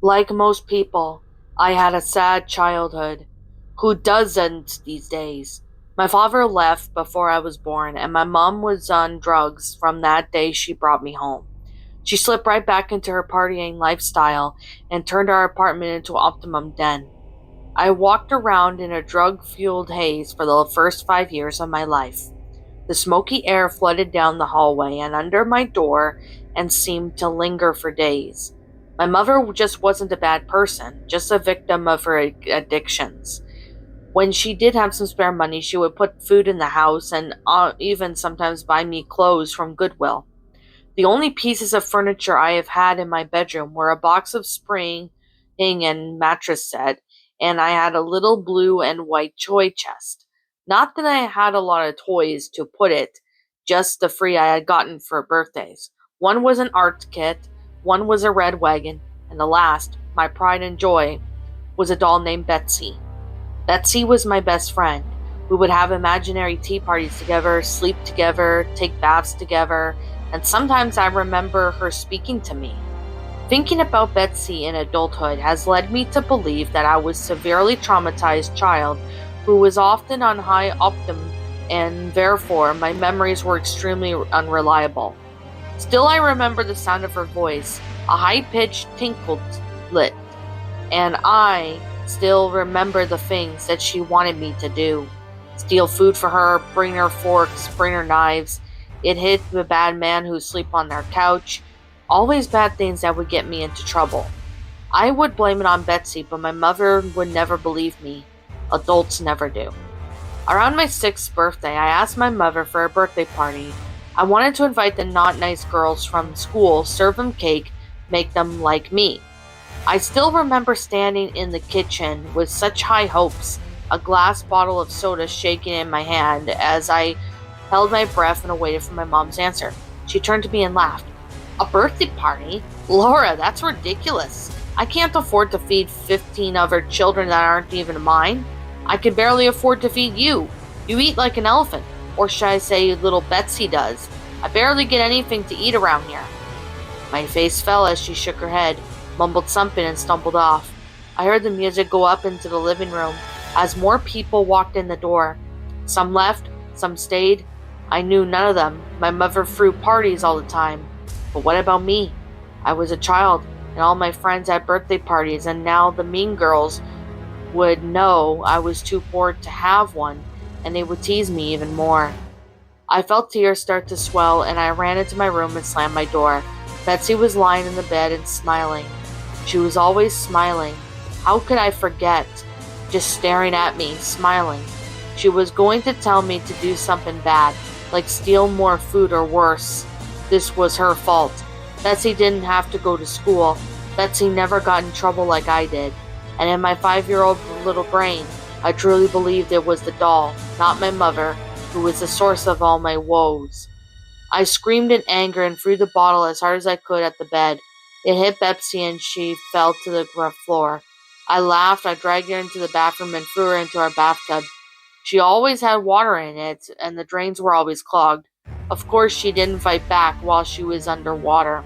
Like most people, I had a sad childhood. Who doesn't these days? My father left before I was born, and my mom was on drugs from that day she brought me home. She slipped right back into her partying lifestyle and turned our apartment into an optimum den. I walked around in a drug fueled haze for the first 5 years of my life. The smoky air flooded down the hallway and under my door and seemed to linger for days. My mother just wasn't a bad person, just a victim of her addictions. When she did have some spare money, she would put food in the house and even sometimes buy me clothes from Goodwill. The only pieces of furniture I have had in my bedroom were a box of spring and mattress set, and I had a little blue and white toy chest. Not that I had a lot of toys to put it, just the free I had gotten for birthdays. One was an art kit, one was a red wagon, and the last, my pride and joy, was a doll named Betsy. Betsy was my best friend. We would have imaginary tea parties together, sleep together, take baths together, and sometimes I remember her speaking to me. Thinking about Betsy in adulthood has led me to believe that I was a severely traumatized child who was often on high optim, and therefore my memories were extremely unreliable. Still, I remember the sound of her voice, a high-pitched tinkle lit, and I still remember the things that she wanted me to do. Steal food for her, bring her forks, bring her knives. It hit the bad man who sleep on their couch. Always bad things that would get me into trouble. I would blame it on Betsy, but my mother would never believe me. Adults never do. Around my 6th birthday, I asked my mother for a birthday party. I wanted to invite the not nice girls from school, serve them cake, make them like me. I still remember standing in the kitchen with such high hopes, a glass bottle of soda shaking in my hand as I held my breath and waited for my mom's answer. She turned to me and laughed. A birthday party? Laura, that's ridiculous. I can't afford to feed 15 other children that aren't even mine. I can barely afford to feed you. You eat like an elephant. Or should I say little Betsy does. I barely get anything to eat around here. My face fell as she shook her head, mumbled something, and stumbled off. I heard the music go up into the living room as more people walked in the door. Some left, some stayed. I knew none of them. My mother threw parties all the time. But what about me? I was a child, and all my friends had birthday parties, and now the mean girls would know I was too poor to have one, and they would tease me even more. I felt tears start to swell, and I ran into my room and slammed my door. Betsy was lying in the bed and smiling. She was always smiling. How could I forget? Just staring at me, smiling. She was going to tell me to do something bad, like steal more food or worse. This was her fault. Betsy didn't have to go to school. Betsy never got in trouble like I did. And in my 5-year-old little brain, I truly believed it was the doll, not my mother, who was the source of all my woes. I screamed in anger and threw the bottle as hard as I could at the bed. It hit Betsy and she fell to the floor. I laughed, I dragged her into the bathroom and threw her into our bathtub. She always had water in it, and the drains were always clogged. Of course, she didn't fight back while she was underwater,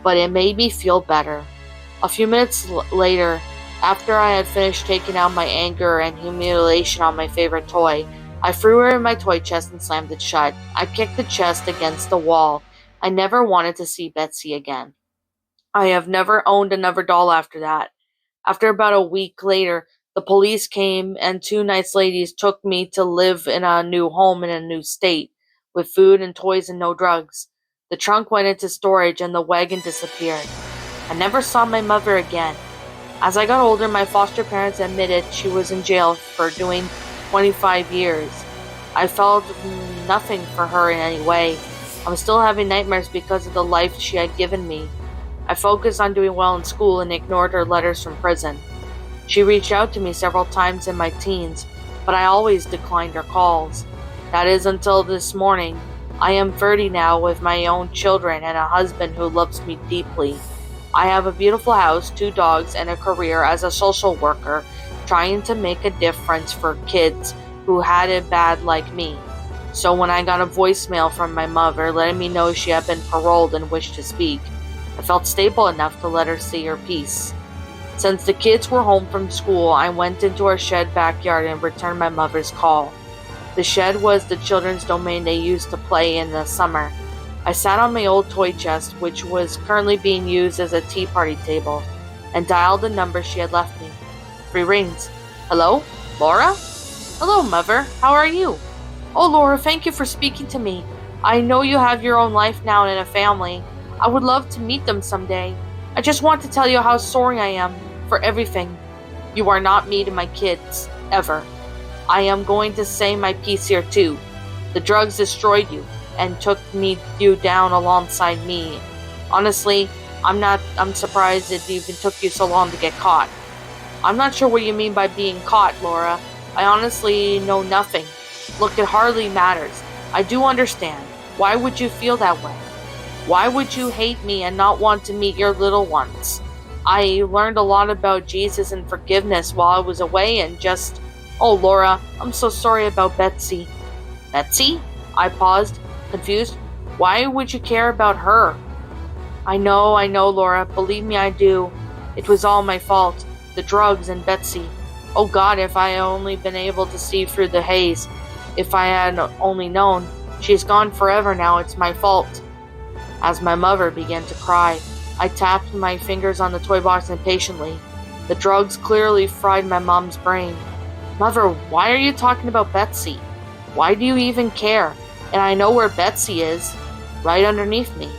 but it made me feel better. A few minutes later, after I had finished taking out my anger and humiliation on my favorite toy, I threw her in my toy chest and slammed it shut. I kicked the chest against the wall. I never wanted to see Betsy again. I have never owned another doll after that. After about a week later, the police came and 2 nice ladies took me to live in a new home in a new state, with food and toys and no drugs. The trunk went into storage and the wagon disappeared. I never saw my mother again. As I got older, my foster parents admitted she was in jail for doing 25 years. I felt nothing for her in any way. I was still having nightmares because of the life she had given me. I focused on doing well in school and ignored her letters from prison. She reached out to me several times in my teens, but I always declined her calls. That is until this morning. I am 30 now with my own children and a husband who loves me deeply. I have a beautiful house, 2 dogs, and a career as a social worker, trying to make a difference for kids who had it bad like me. So when I got a voicemail from my mother letting me know she had been paroled and wished to speak, I felt stable enough to let her see her piece. Since the kids were home from school, I went into our shed backyard and returned my mother's call. The shed was the children's domain they used to play in the summer. I sat on my old toy chest, which was currently being used as a tea party table, and dialed the number she had left me. 3 rings. Hello? Laura? Hello, Mother. How are you? Oh, Laura, thank you for speaking to me. I know you have your own life now and a family. I would love to meet them someday. I just want to tell you how sorry I am for everything. You are not me to my kids, ever. I am going to say my piece here too. The drugs destroyed you and took you down alongside me. Honestly, I'm surprised it even took you so long to get caught. I'm not sure what you mean by being caught, Laura. I honestly know nothing. Look, it hardly matters. I do understand. Why would you feel that way? Why would you hate me and not want to meet your little ones? I learned a lot about Jesus and forgiveness while I was away and just... Oh, Laura, I'm so sorry about Betsy. Betsy? I paused, confused. Why would you care about her? I know, Laura. Believe me, I do. It was all my fault. The drugs and Betsy. Oh God, if I had only been able to see through the haze. If I had only known. She's gone forever now, it's my fault. As my mother began to cry, I tapped my fingers on the toy box impatiently. The drugs clearly fried my mom's brain. Mother, why are you talking about Betsy? Why do you even care? And I know where Betsy is. Right underneath me.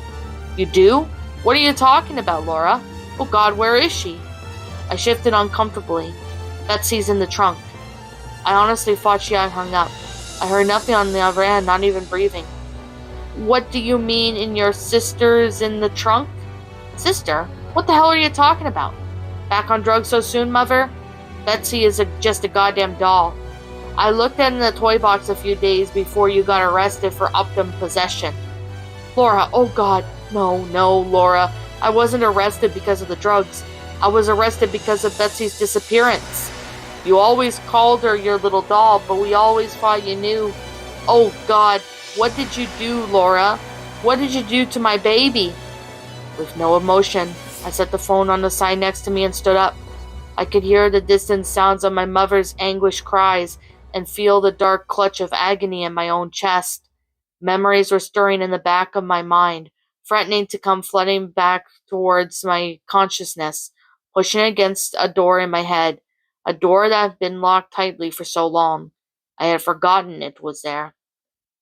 You do? What are you talking about, Laura? Oh God, where is she? I shifted uncomfortably. Betsy's in the trunk. I honestly thought she had hung up. I heard nothing on the other end, not even breathing. What do you mean in your sister's in the trunk? Sister? What the hell are you talking about? Back on drugs so soon, Mother? Betsy is just a goddamn doll. I looked in the toy box a few days before you got arrested for Upton possession. Laura, oh God, no, Laura. I wasn't arrested because of the drugs. I was arrested because of Betsy's disappearance. You always called her your little doll, but we always thought you knew. Oh God, what did you do, Laura? What did you do to my baby? With no emotion, I set the phone on the side next to me and stood up. I could hear the distant sounds of my mother's anguished cries and feel the dark clutch of agony in my own chest. Memories were stirring in the back of my mind, threatening to come flooding back towards my consciousness, pushing against a door in my head, a door that had been locked tightly for so long. I had forgotten it was there.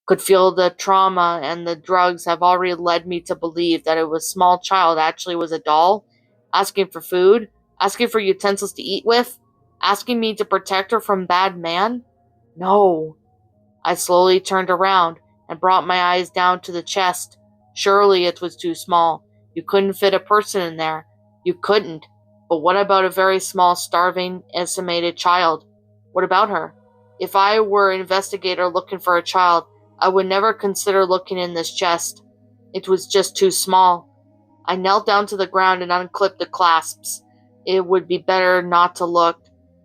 Could feel the trauma and the drugs have already led me to believe that a small child actually was a doll, asking for food, asking for utensils to eat with, asking me to protect her from bad man. No. I slowly turned around and brought my eyes down to the chest. Surely it was too small. You couldn't fit a person in there. You couldn't. But what about a very small, starving, estimated child? What about her? If I were an investigator looking for a child, I would never consider looking in this chest. It was just too small. I knelt down to the ground and unclipped the clasps. It would be better not to look.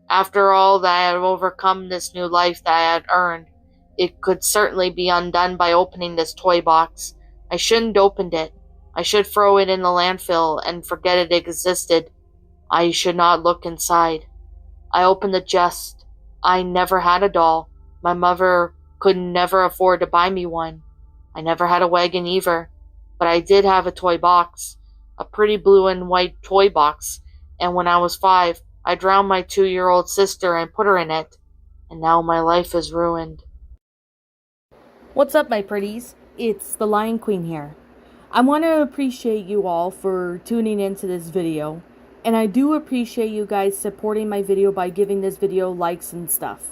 After all that I had overcome, this new life that I had earned, it could certainly be undone by opening this toy box. I shouldn't opened it. I should throw it in the landfill and forget it existed. I should not look inside. I opened the chest. I never had a doll. My mother could never afford to buy me one. I never had a wagon either. But I did have a toy box. A pretty blue and white toy box. And when I was 5, I drowned my 2-year-old sister and put her in it. And now my life is ruined. What's up, my pretties? It's the Lion Queen here. I want to appreciate you all for tuning into this video. And I do appreciate you guys supporting my video by giving this video likes and stuff.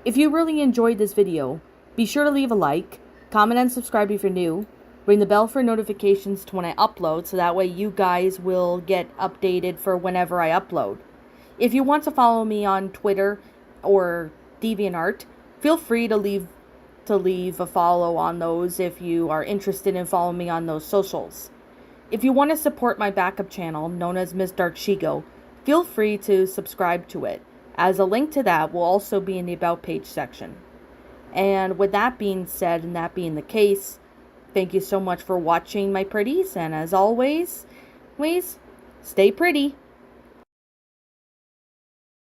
If you really enjoyed this video, be sure to leave a like, comment and subscribe if you're new, ring the bell for notifications to when I upload so that way you guys will get updated for whenever I upload. If you want to follow me on Twitter or DeviantArt, feel free to leave a follow on those if you are interested in following me on those socials. If you want to support my backup channel, known as Miss Dark Shigo, feel free to subscribe to it, as a link to that will also be in the About page section. And with that being said, and that being the case, thank you so much for watching, my pretties, and as always, please stay pretty.